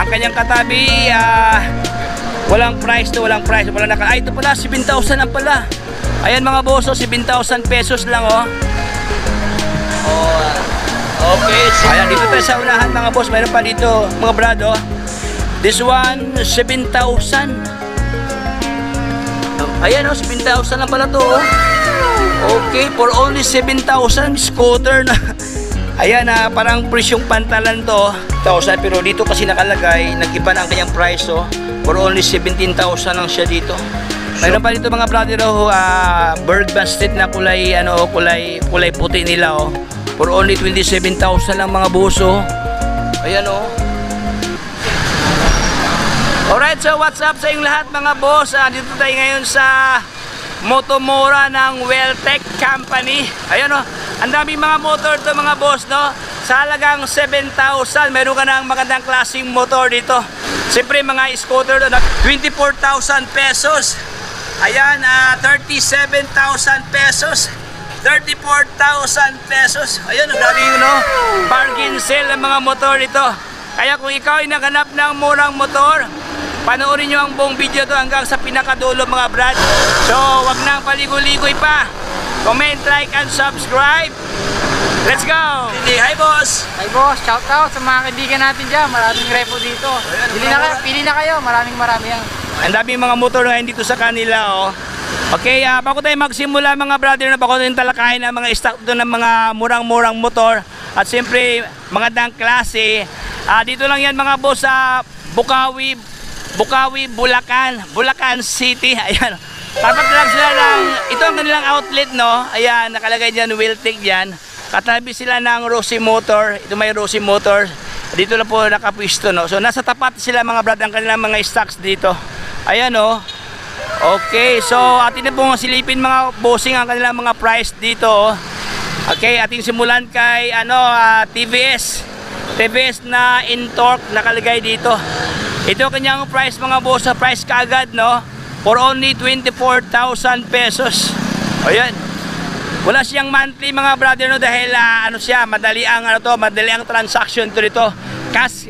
Ang kanyang katabi, walang price to, walang price. Walang ay, ito pala, 7,000 ang pala. Ayan mga boss, 7,000 pesos lang oh. Okay, ayan dito tayo sa unahan mga boss. Mayroon pa dito mga brad oh. This one, 7,000. Ayan oh, 7,000 lang pala to oh. Okay, for only 7,000, scooter na. Ayan parang presyong pantalan to 1,000, pero dito kasi nakalagay, nag-iba na ang kanyang price oh. For only 17,000 lang siya dito. Mayroon pa dito mga brother oh, Bergman Street na kulay ano, kulay puti nila oh. For only 27,000 lang mga buso. Ayan oh. Alright, so what's up sa inyong lahat mga boss? Dito tayo ngayon sa Motomura ng Welltech Company. Ayan oh, ang daming mga motor to mga boss no. Sa halagang 7,000, meron ka ng magandang klaseng motor dito. Siyempre mga scooter to, 24,000 pesos. Ayan, 37,000 pesos. 34,000 pesos. Ayun, ang daming no, bargain sale ang mga motor ito. Kaya kung ikaw ay naghanap ng murang motor, panoorin nyo ang buong video to hanggang sa pinakadulo mga brad. So, wag nang paligoy-ligoy pa. Comment, like, and subscribe. Let's go! Hi boss! Hi boss, shout out sa mga kaibigan natin dyan. Maraming repo dito. Pili na kayo, marami yan. Ang daming mga motor ngayon dito sa kanila oh. Okay, bago tayo magsimula mga brother, na bago tayo talakayin ng mga stock doon ng mga murang-murang motor at siyempre magandang klase, dito lang yan mga boss sa Bukawi, Bulacan City. Ayan, tapat lang sila ng, ito ang kanilang outlet no. Ayan, nakalagay dyan, Welltech dyan. Katabi sila ng Rossi Motor, ito may Rossi Motor. Dito lang po nakapwisto no. So nasa tapat sila mga brother, ang kanilang mga stocks dito. Ayan oh. Okay, so atin na pong silipin mga bossing ang kanilang mga price dito oh. Okay, ating simulan kay TVS na Intorq nakalagay dito. Ito kanyang price mga boss, price kaagad no, for only 24,000 pesos. Ayan, wala siyang monthly mga brother no, dahil ano siya, madali ang transaction to dito, cash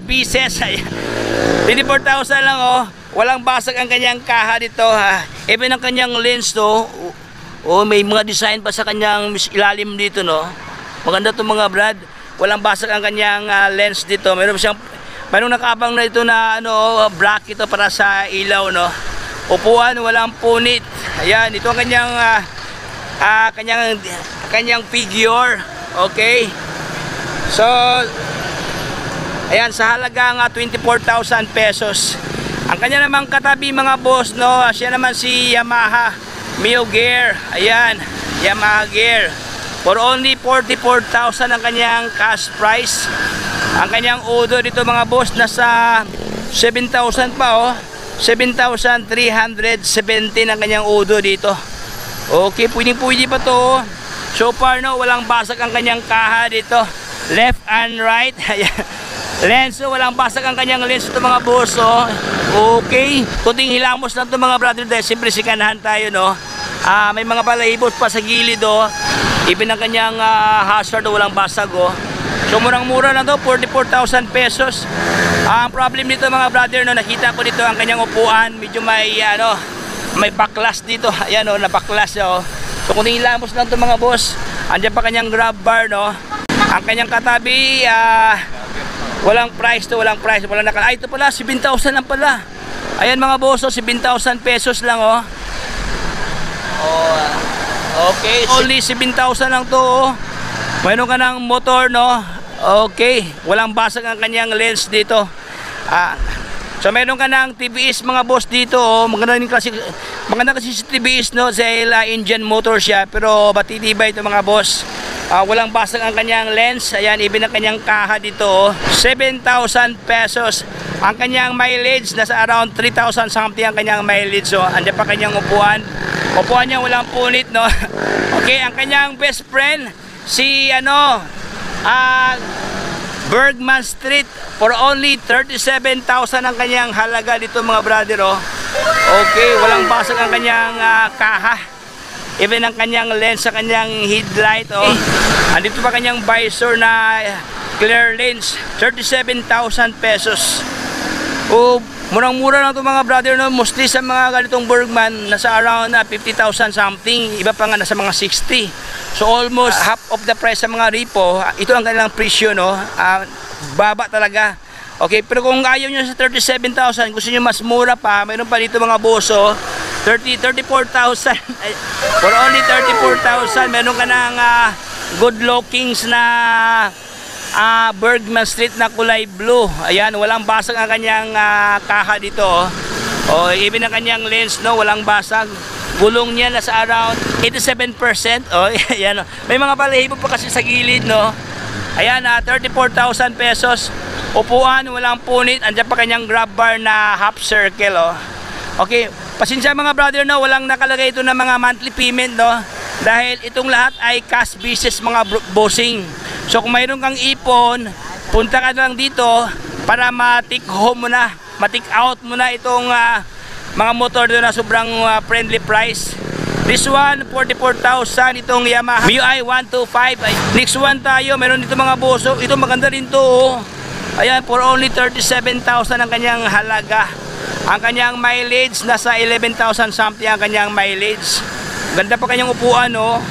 business. 24,000 lang oh. Walang basag ang kanyang kaha dito ha. Even ang kanyang lens to, oh, may mga design pa sa kanyang ilalim dito no. Maganda to mga brad. Walang basag ang kanyang lens dito. Mayroong nakaabang na ito na bracket ito para sa ilaw no. Upuan, walang punit. Ayan, ito ang kanyang figure. Okay. So ayan, sa halagang 24,000 pesos. Ang kanya namang katabi mga boss no, siya naman si Yamaha Mio Gear. Ayan, Yamaha Gear. For only 44,000 ang kanyang cash price. Ang kanyang odo dito mga boss nasa 7,000 pa oh. 7,317 ang kanyang odo dito. Okay, pwede pa to. So far no, walang basag ang kanyang kaha dito. Left and right. Ayan. Lens, walang basag ang kanyang lens ito mga boss oh. Okay, kunting hilamos lang ito mga brother dahil siyempre sikanahan tayo no. May mga balahibos pa sa gilid oh. Even ang kanyang hazard walang basag oh. So murang-mura lang to, 44,000 pesos. Ang problem dito mga brother no, nakita ko dito ang kanyang upuan, medyo may may backlash dito. Ayan oh, na backlash oh. So kunting hilamos lang ito mga boss. Andiyan pa kanyang grab bar no. Ang kanyang katabi walang price to, walang price. Ay, ito pala, 7,000 lang pala. Ayan mga boss, 7,000 pesos lang oh. Okay, only 7,000 lang to oh. Mayroon ka ng motor no. Okay, walang basag ang kanyang lens dito. So mayroon ka ng TVS mga boss dito oh. Maganda kasi si TVS no, sa Indian motor siya, pero batitibay ito mga boss. Walang basag ang kanyang lens. Ayan, even ang kanyang kaha dito oh. 7,000 pesos. Ang kanyang mileage nasa around 3,000 something ang kanyang mileage so andiyan pa kanyang upuan niya, walang punit no. Okay, ang kanyang best friend si Bergman Street for only 37,000 ang kanyang halaga dito mga brother oh. Okay, walang basag ang kanyang kaha. Even ang kanyang lens sa kanyang headlight oh. Andito pa kanyang visor na clear lens, 37,000 pesos. O, murang-mura lang ito mga brother, no? Mostly sa mga ganitong Bergman, nasa around 50,000 something. Iba pa nga nasa mga 60. So almost half of the price sa mga repo. Ito ang kanilang presyo, no? Baba talaga. Okay, pero kung ayaw nyo sa 37,000, gusto nyo mas mura pa, mayroon pa dito mga boso, 34,000. For only 34,000, meron ka ng good lookings na Bergman Street na kulay blue. Ayan, walang basag ang kanyang kaha dito. Oh, even ang kanyang lens, no, walang basag. Gulong niya nasa around 87%. Oh, ayan. May mga balahibo pa kasi sa gilid, no. Ayan, 34,000 pesos. Upuan, walang punit. Andiyan pa kanyang grab bar na half circle, oh. Okay, pasensya mga brother, no, walang nakalagay ito ng mga monthly payment, no. Dahil itong lahat ay cash basis mga bossing. So kung mayroon kang ipon, punta ka lang dito para ma-take home mo na, ma-take out mo na itong mga motor doon na sobrang friendly price. This one, 44,000, itong Yamaha MIUI 125. Next one tayo, meron dito mga boso. Ito maganda rin to, oh. Ayan, for only 37,000 ang kanyang halaga. Ang kanyang mileage, nasa 11,000 something ang kanyang mileage. Ganda pa kanyang upuan, no?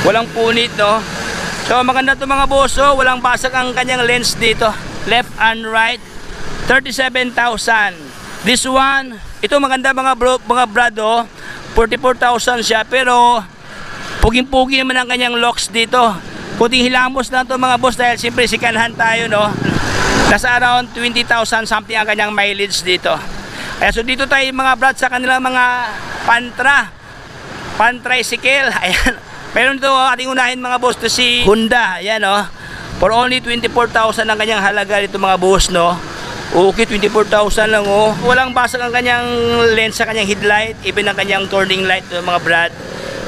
Walang punit, no? So maganda to mga boso, walang basag ang kanyang lens dito. Left and right, 37,000. This one, ito maganda mga brado, 44,000 siya, pero puging-pugi naman ang kanyang locks dito. Kunting hilamos lang to mga boss dahil siyempre sikanhan tayo, no? Nasa around 20,000 something ang kanyang mileage dito. Kaya so dito tayo mga brad sa kanilang mga pan-tricycle. Ayan. Meron dito ating unahin mga boss, to si Honda. Ayan, oh. For only 24,000 ang kanyang halaga dito mga boss, no. Okay, 24,000 lang, oh. Walang basag ang kanyang lens sa kanyang headlight, even ang kanyang turning light, mga brad.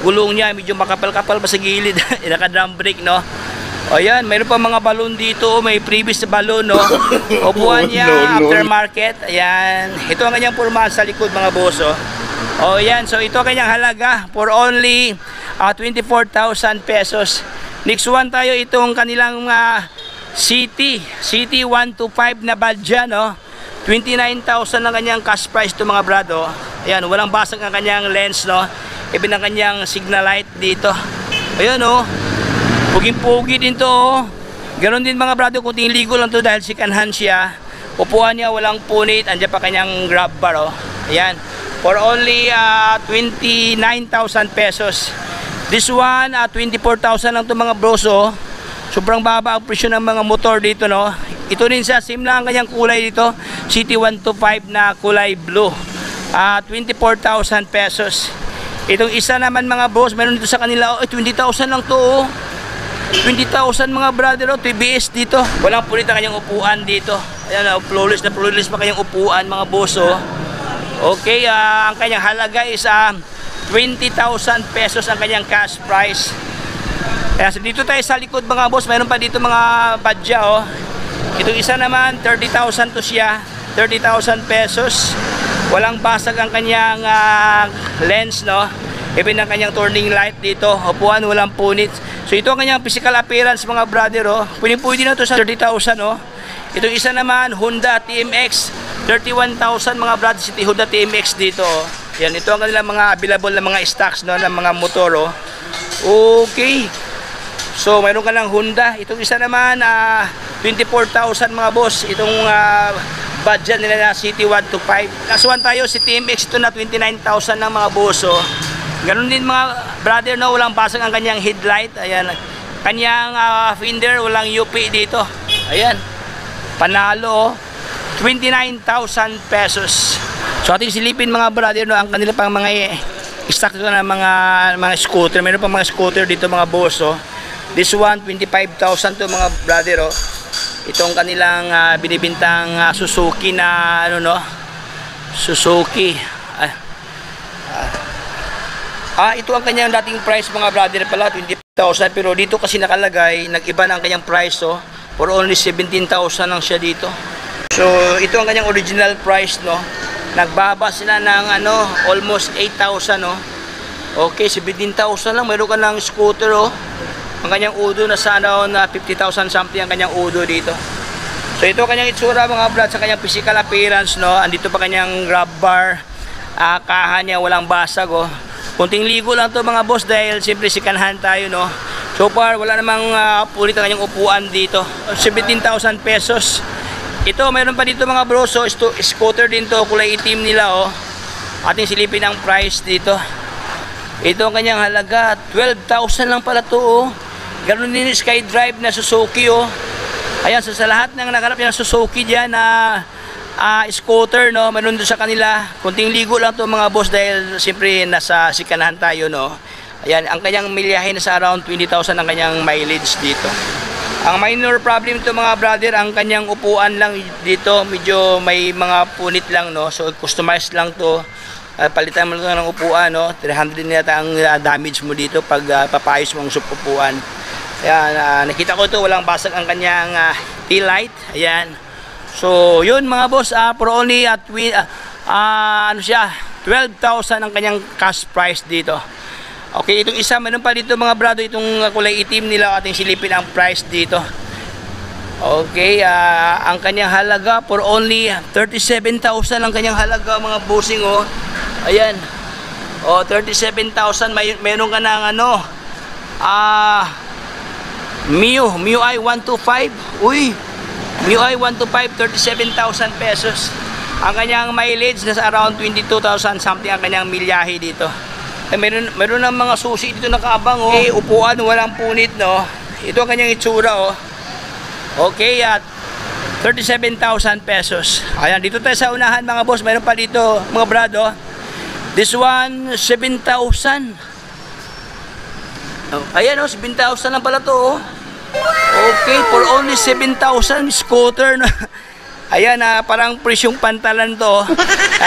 Gulong niya medyo makapal-kapal pa sa gilid. Naka-drum brake, no. O yan, mayroon pa mga balon dito, may previous balon, no. Upuan niya, aftermarket. Ayan, ito ang kanyang purmahan sa likod mga boss, oh. O yan, so ito ang kanyang halaga for only 24,000 pesos. Next one tayo, itong kanilang City 125 na Badja, no. 29,000 ang kanyang cash price to mga brado. Ayan, walang basag ang kanyang lens, no. Even ang kanyang signal light dito. Ayan, oh. Puging-pugi din to, oh. Ganon din mga brado, kung ligo lang to dahil sikanhan siya. Upuan niya, walang punit. Andiyan pa kanyang grab bar, oh. Ayan. For only 29,000 pesos. This one, 24,000 lang to mga broso. Sobrang baba ang presyo ng mga motor dito, no. Ito din siya, same lang ang kanyang kulay dito. City 125 na kulay blue. 24,000 pesos. Itong isa naman mga bros, meron dito sa kanila, 20,000 lang to, oh. 20,000 mga brother, oh. TBS dito. Walang pulit ang kanyang upuan dito. Ayan, oh, flawless na flawless pa kanyang upuan mga boss, oh. Okay, ang kanyang halaga is 20,000 pesos ang kanyang cash price. Kaya so dito tayo sa likod mga boss, mayroon pa dito mga Badja, oh. Itong isa naman 30,000 to siya, 30,000 pesos. Walang basag ang kanyang lens, no. Even ang kanyang turning light dito, upuan, walang punit. So ito ang kanyang physical appearance mga brother, oh. Pwede na to sa 30,000, oh. Itong isa naman Honda TMX, 31,000 mga brother, City Honda TMX dito, oh. Yan, ito ang kanilang mga available na mga stocks, no, ng mga motor, oh. Okay. So mayroon ka ng Honda. Itong isa naman 24,000 mga boss. Itong budget nila na City 125. Last one tayo, si TMX, ito na 29,000 ng mga boss, oh. Ganun din mga brother, no, walang basag ang kanyang headlight. Ayan. Kanyang fender, walang UP dito. Ayan. Panalo, oh. 29,000 pesos. So ating silipin mga brother, no, ang kanila pang mga stock dito na mga scooter. Meron pa mga scooter dito mga boss, oh. This one 25,000 to mga brother, oh. Itong kanilang binibintang Suzuki na ano, no, Suzuki. Ito ang kanyang dating price mga brother pala, 20,000, pero dito kasi nakalagay nag-iba na ang kanyang price, oh. For only 17,000 lang siya dito. So ito ang kanyang original price, no. Nagbaba sila ng ano, almost 8,000, no. Okay, 17,000 lang. Mayroon ka ng scooter, oh. Ang kanyang udo na sa ano, na 50,000 something ang kanyang udo dito. So ito kanyang itsura mga brad sa kanyang physical appearance, no. Andito pa kanyang grab bar. Kaha niya walang basag, oh. Kunting ligo lang to mga boss dahil siyempre sikanhan tayo, no. So far wala namang punit ang kanyang upuan dito. 17,000 pesos. Ito mayroon pa dito mga bro. So scooter din to, kulay itim nila, oh. Ating silipin ang price dito. Ito ang kanyang halaga, 12,000 lang pala to, oh. Ganoon din yung SkyDrive na Suzuki, oh. Ayan, so sa lahat ng nakalap yung Suzuki dyan na scooter, no, meron doon sa kanila. Kunting ligo lang to mga boss dahil siyempre nasa sikanahan tayo, no. Ayan, ang kanyang milyahe na sa around 20,000 ang kanyang mileage dito. Ang minor problem to mga brother, ang kanyang upuan lang dito, medyo may mga punit lang, no. So customized lang to. Palitan mo lang ng upuan, no. 300 din yata ang damage mo dito pag papayos mong upuan. Ayan, nakita ko ito, walang basag ang kanyang tail light. Ayan. So, yun mga boss, for only ano siya, 12,000 ang kanyang cash price dito. Okay, itong isa, meron pa dito mga brado, itong kulay itim nila, ating silipin ang price dito. Okay, ang kanyang halaga for only 37,000 ang kanyang halaga mga bossing, oh. Ayan. Oh, 37,000, meron ka ng ano, MIUI 125. Uy, MIUI 125, 37,000 pesos. Ang kanyang mileage nasa around 22,000 something ang kanyang milyahe dito. Meron ng mga susi dito nakaabang, oh. Okay, upuan, walang punit, no. Ito ang kanyang itsura, oh. Okay, at 37,000 pesos. Ayan, dito tayo sa unahan mga boss. Meron pa dito mga brado. This one, 7,000. Ayan, oh, 7,000 lang pala to, oh. Okay, for only 7,000 scooter, no? Ayan, parang presyong pantalan to.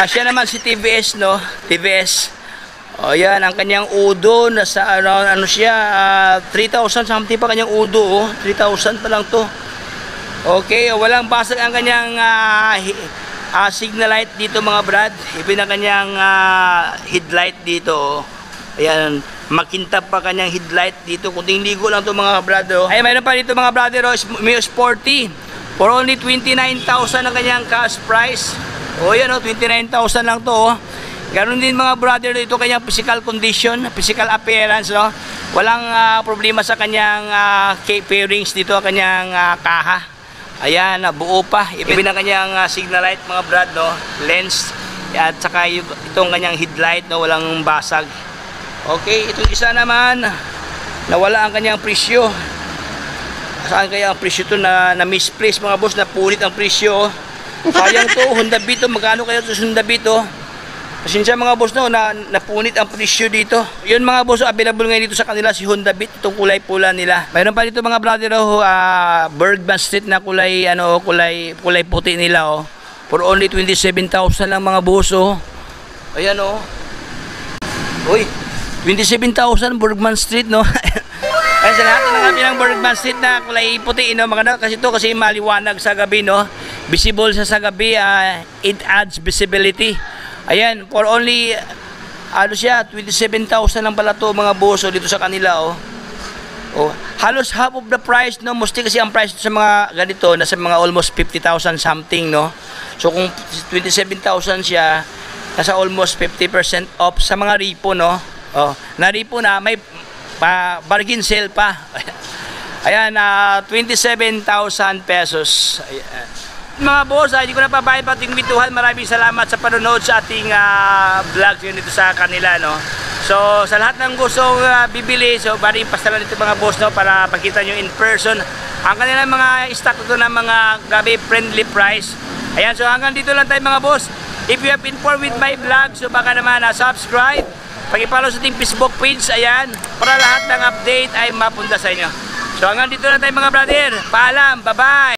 Siya naman si TVS, no? TVS. O yan, ang kanyang udo nasa around ano siya, 3,000 something pa kanyang udo, oh. 3,000 pa lang to. Okay, walang basag ang kanyang signal light dito mga brad. Even ang kanyang headlight dito, oh. Ayan, makintab pa kanyang headlight dito. Kunting ligo lang to mga brado. Ay, mayroon pa dito mga brother, oh, Mio Sporty. For only 29,000 ang kanyang cash price. O yan, oh, 29,000 lang to, oh. Ganon din mga brother, ito kanyang physical condition, physical appearance, no. Walang problema sa kanyang fairings dito, kanyang kaha. Ayan, buo pa. Ibig ang kanyang signal light mga brad, no. Lens at saka itong kanyang headlight, no, walang basag. Okay, itong isa naman nawala ang kanyang presyo. Saan kaya ang presyo to na misplace mga boss, na punit ang presyo? Sayang to, Honda Beat to. Magkano kaya to sa Honda Beat to? Pasensya mga boss, no, napunit ang presyo dito. Yun mga boss, available ngayon dito sa kanila si Honda Beat, itong kulay pula nila. Mayroon pa dito mga brother, oh, Bergman Street na kulay ano, kulay puti nila, oh. For only 27,000 lang mga boss, oh. Ayan, oh. Uy, 27,000 Bergman Street, no. Ay, sa lahat ng kami ng Bergman Street na kulay puti, no, mga kasi to kasi maliwanag sa gabi, no. Visible sa gabi, it adds visibility. Ayan, for only ano siya, 27,000 lang pala to mga boss, oh, dito sa kanila, oh. Oh, halos half of the price, no. Mostly kasi ang price sa mga ganito nasa mga almost 50,000 something, no. So kung 27,000 siya, nasa almost 50% off sa mga repo, no. Oh, na repo na may bargain sale pa. Ayan, 27,000 pesos. Ayan. Mga boss, hindi ko na pabayad pating bituhan. Maraming salamat sa panonood sa ating vlog dito sa kanila, no. So sa lahat ng gustong bibili, so bari pasalan dito mga boss, no, para pakita nyo in person ang kanilang mga stock dito ng mga gabi friendly price. Ayan, so hanggang dito lang tayo mga boss. If you have informed with my vlog, so baka naman subscribe, pag-follow sa ating Facebook page, ayan, para lahat ng update ay mapunta sa inyo. So hanggang dito lang tayo mga brother. Paalam, bye-bye!